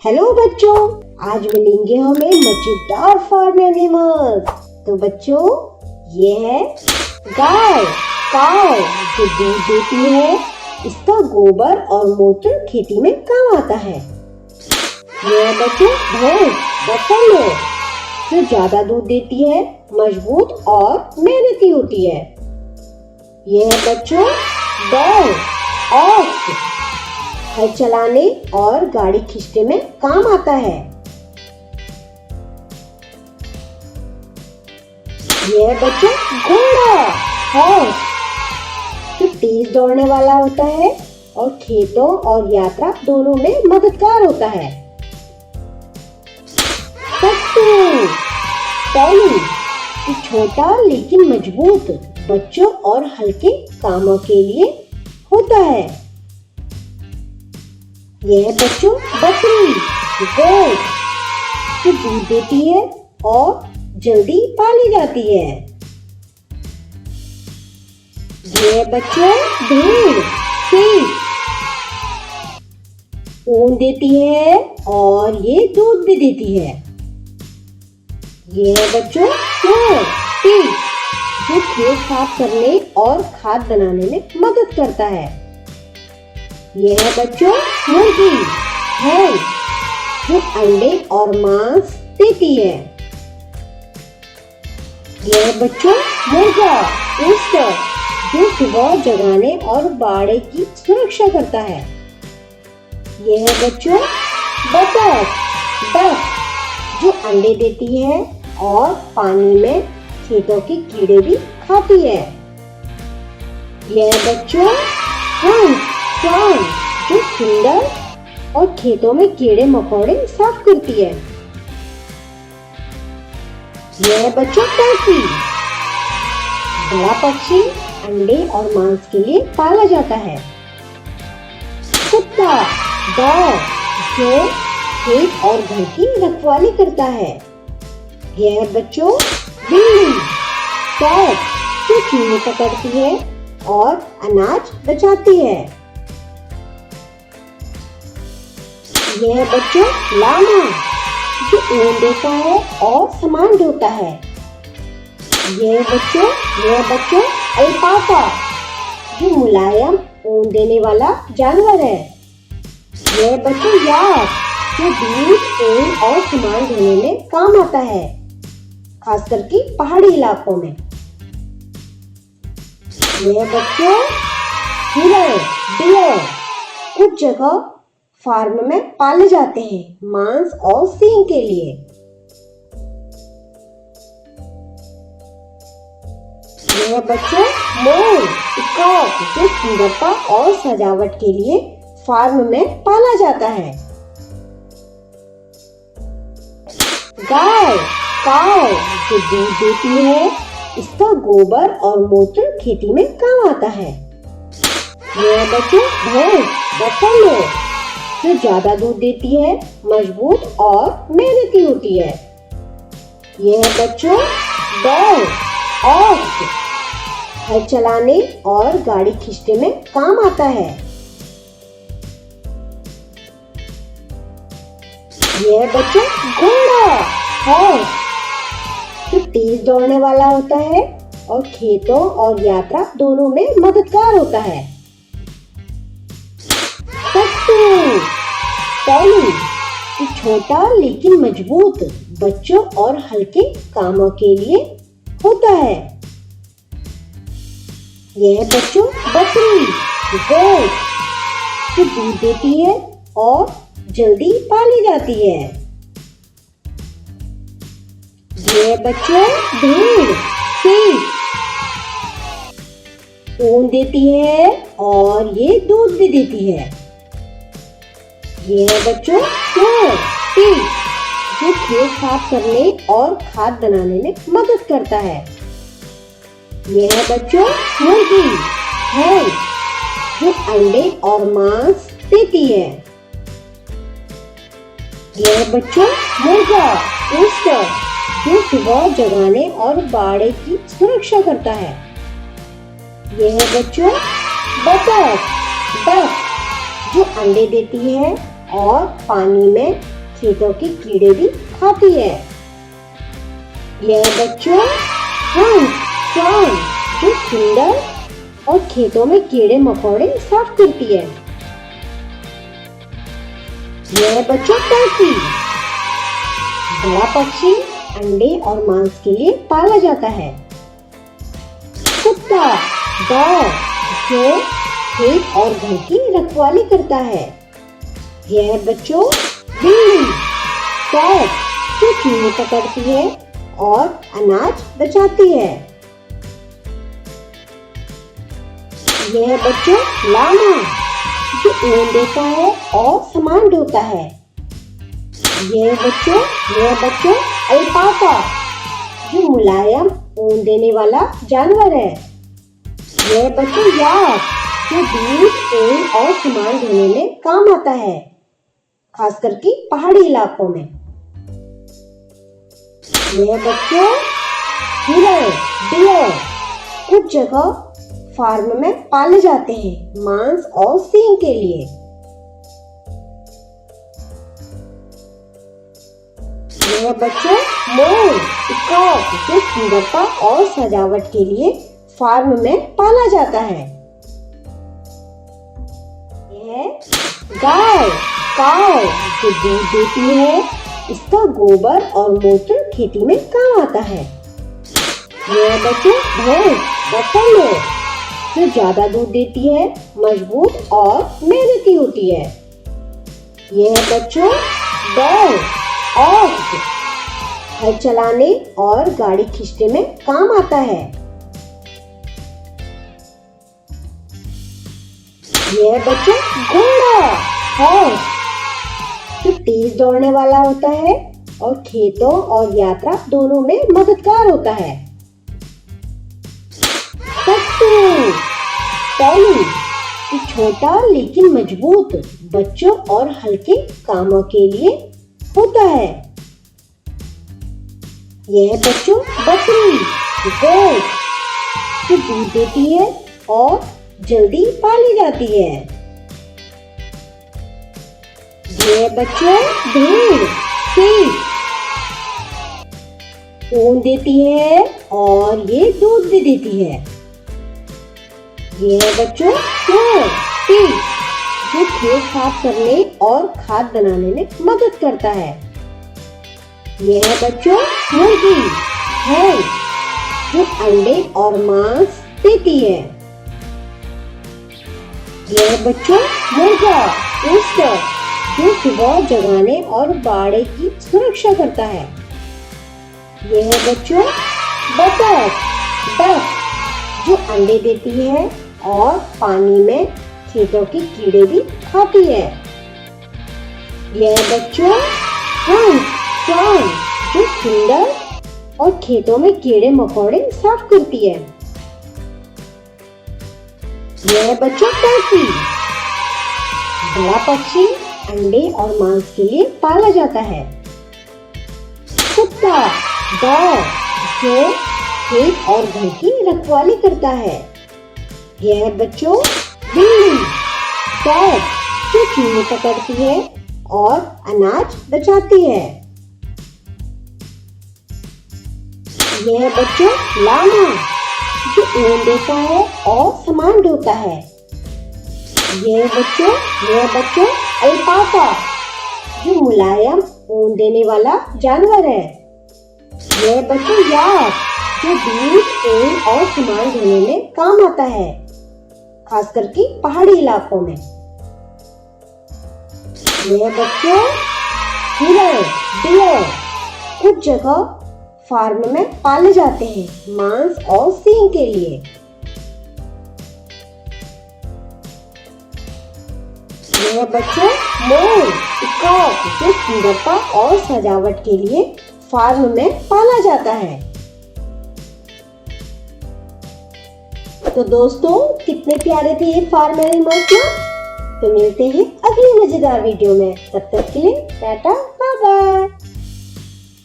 Hello बच्चों, आज मिलेंगे हमें मजेदार फार्म एनिमल्स। तो बच्चों, ये है गाय, काऊ जो दूध देती है। इसका गोबर और मूत्र खेती में काम आता है। ये है बच्चों भैंस, बफेलो जो ज्यादा दूध देती है, मजबूत और मेहनती होती है। ये है बच्चों बैल, ऑक्स हल चलाने और गाड़ी खींचने में काम आता है। यह है बच्चों घोड़ा, हॉर्स जो तेज दौड़ने वाला होता है और खेतों और यात्रा दोनों में मददगार होता है। कट्टू, टॉली छोटा लेकिन मजबूत बच्चों और हल्के कामों के लिए होता है। यह है बच्चों बकरी, गोट जो दूध देती है और जल्दी पाली जाती है। यह है बच्चों भेड़, sheep ऊन देती है और ये दूध भी देती है। यह है बच्चों pig जो खेत साफ करने और खाद बनाने में मदद करता है। यह है बच्चों मुर्गी, hen जो अंडे और मांस देती है। यह है बच्चों मुर्गा, rooster जो सुबह जगाने और बाड़े की सुरक्षा करता है। यह है बच्चों बतख, डक जो अंडे देती है और पानी में खेतों के कीड़े भी खाती है। यह है बच्चों हंस, स्वान जो सुंदर और खेतों में कीड़े मकोड़े साफ करती है। यह है बच्चों टर्की, बड़ा पक्षी अंडे और मांस के लिए पाला जाता है। कुत्ता, डॉग जो खेत और घर की रखवाली करता है। यह है बच्चों बिल्ली, कैट जो चूहे पकड़ती है और अनाज बचाती है। यह है बच्चों लामा जो ऊन देता है और सामान ढोता है। यह है बच्चों अल्पाका जो मुलायम ऊन देने वाला जानवर है। यह है बच्चों याक जो दूध, ऊन और सामान ढोने में काम आता है, खास करके पहाड़ी इलाकों में। यह है बच्चों हिरण, डियर कुछ जगह फार्म में पाले जाते हैं मांस और सींग के लिए। यह है बच्चों मोर, पीकॉक जो सुंदरता और सजावट के लिए फार्म में पाला जाता है। गाय, काऊ जो दूध देती है, इसका गोबर और मूत्र खेती में काम आता है। यह है बच्चों भैंस, बफेलो जो ज्यादा दूध देती है, मजबूत और मेहनती होती है। यह है बच्चों बैल, ऑक्स हल चलाने और गाड़ी खींचने में काम आता है। यह है बच्चों घोड़ा, हॉर्स जो तेज दौड़ने वाला होता है और खेतों और यात्रा दोनों में मददगार होता है। कट्टू, टॉली छोटा लेकिन मजबूत बच्चों और हल्के कामों के लिए होता है। यह है बच्चों बकरी, गोट जो दूध देती है और जल्दी पाली जाती है। यह है बच्चों भेड़, sheep ऊन देती है और ये दूध भी देती है। यह है बच्चों pig जो खेत साफ करने और खाद बनाने में मदद करता है। यह है बच्चों मुर्गी, hen जो अंडे और मांस देती है। यह है बच्चों मुर्गा, rooster जो सुबह जगाने और बाड़े की सुरक्षा करता है। यह है बच्चों बतख, डक जो अंडे देती है और पानी में खेतों के कीड़े भी खाती है। यह बच्चों जो सुंदर और खेतों में कीड़े मकोड़े साफ करती है। यह बच्चों टर्की, बड़ा पक्षी अंडे और मांस के लिए पाला जाता है। कुत्ता डॉग जो खेत और घर की रखवाली करता है। यह बच्चों बिल्ली कैट जो चूहे पकड़ती है और अनाज बचाती है। यह बच्चों लामा जो ऊन देता है और सामान ढोता है। यह बच्चों अल्पाका जो मुलायम ऊन देने वाला जानवर है। यह बच्चों याक जो दूध ऊन और सामान ढोने में काम आता है, खास करके पहाड़ी इलाकों में। यह बच्चों हिरण डियर कुछ जगह फार्म में पाले जाते हैं मांस और सींग के लिए। यह बच्चों मोर पीकॉक जो सुंदरता और सजावट के लिए फार्म में पाला जाता है। यह गाय काव जो दूध देती है, इसका गोबर और मूत्र खेती में काम आता है। यह बच्चों भैंस बफेलो जो ज्यादा दूध देती है, मजबूत और मेहनती होती है। यह बच्चों बैल ऑक्स हल चलाने और गाड़ी खींचने में काम आता है। यह बच्चों घोड़ा हॉर्स जो तेज दौड़ने वाला होता है और खेतों और यात्रा दोनों में मददगार होता है। टैली छोटा लेकिन मजबूत बच्चों और हल्के कामों के लिए होता है। यह बच्चों बकरी गोट जो दूध देती है और जल्दी पाली जाती है। यह बच्चों भेड़ शेप ऊन देती है और ये दूध भी देती है। यह बच्चों पीग जो खेत साफ करने और खाद बनाने में मदद करता है। यह बच्चों मुर्गी है जो अंडे और मांस देती है। यह बच्चों मुर्गा रूस्टर जो सुबह जगाने और बाड़े की सुरक्षा करता है। यह बच्चों बतख डक जो अंडे देती है और पानी में खेतों के कीड़े भी खाती है। यह बच्चों हंस जो सुंदर और खेतों में कीड़े मकोड़े साफ करती है। यह बच्चों टर्की बड़ा पक्षी अंडे और मांस के लिए पाला जाता है। कुत्ता डॉग जो खेत और घर की रखवाली करता है। यह बच्चों बिल्ली कैट जो चूहे पकड़ती है और अनाज बचाती है। यह बच्चों लामा जो ऊन देता है और सामान ढोता है। यह बच्चों अल्पाका जो मुलायम ऊन देने वाला जानवर है। यह बच्चों याक जो दूध ऊन और सामान ढोने में काम आता है, खास करके पहाड़ी इलाकों में। यह बच्चों हिरण डियर कुछ जगह फार्म में पाले जाते हैं मांस और सींग के लिए। यह बच्चों मोर पीकॉक जो सुंदरता और सजावट के लिए फार्म में पाला जाता है। तो दोस्तों कितने प्यारे थे ये फार्म एनिमल्स ना। तो मिलते हैं अगली मजेदार वीडियो में, तब तक के लिए टाटा बाय बाय।